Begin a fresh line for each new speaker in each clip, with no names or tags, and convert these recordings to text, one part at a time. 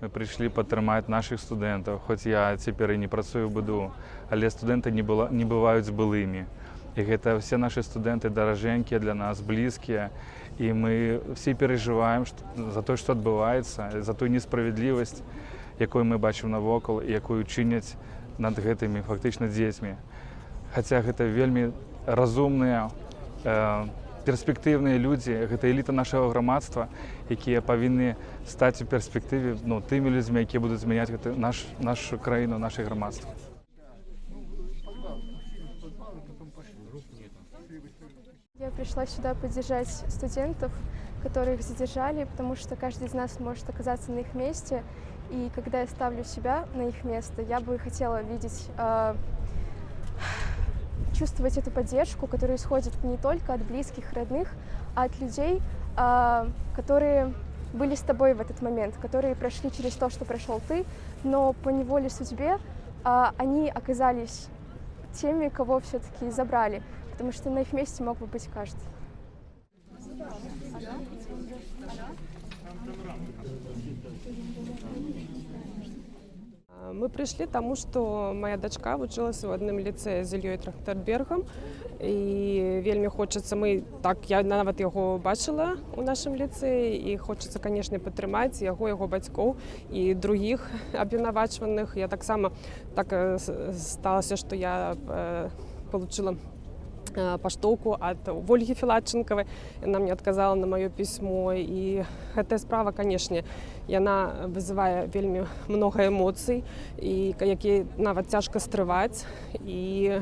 Ми прийшли підтримати наших студентів, хоч я тепер і не працюю в БДУ, але студенти не бувають збилими. І це всі наші студенти дороженькі для нас, близькі. І ми всі переживаємо за те, що відбувається, за ту несправедливість, яку ми бачимо навокол і яку чинять над гэтымі фактично дітьми. Хоча це вельми розумні, перспективні люди, це еліта нашого громадства, які повинні стати в перспективі тими людьми, які будуть зміняти нашу країну, наше громадство.
Я пришла сюда поддержать студентов, которых задержали, потому что каждый из нас может оказаться на их месте. И когда я ставлю себя на их место, я бы хотела видеть, чувствовать эту поддержку, которая исходит не только от близких, родных, а от людей, которые были с тобой в этот момент, которые прошли через то, что прошел ты, но по неволе судьбе они оказались теми, кого все-таки забрали, потому что на их месте мог бы быть каждый.
Мы пришли тому, что моя дочка вучилася в одному ліцеї з Ільєю Трахтербергом. І вельми хочеться, я навіть його бачила у нашому ліцеї, і хочеться, звісно, підтримати його батьків і других обвинувачуваних. Я так само сталося, що я отримала поштовху от Ольги Филатченковой. Она мне отказала на мое письмо. И эта справа, конечно, она вызывает вельми много эмоций, и які навіть тяжко скрывать. И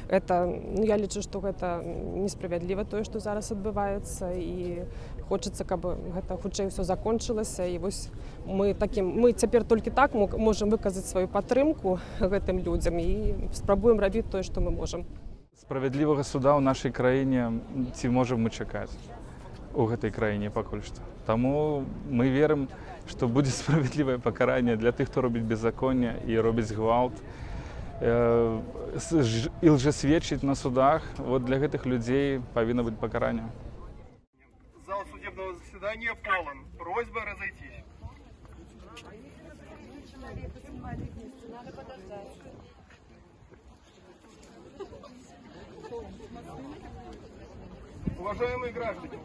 это, я лічу, що це несправедливо, то, що зараз відбувається. І хочеться, щоб це хутчэй все закінчилося. І ось ми тепер тільки так можемо виказати свою підтримку цим людям і спробуємо робити те, що ми можемо.
Справедливого суда у нашій країні ці можемо чекати у цій країні поки що. Тому ми віримо, що буде справедливе покарання для тих, хто робить беззаконня і робить зґвалт. І лжесвідчить на судах. От для цих людей повинно бути покарання.
Зал судебного заседания полон. Просьба разойтись. Уважаемые граждане,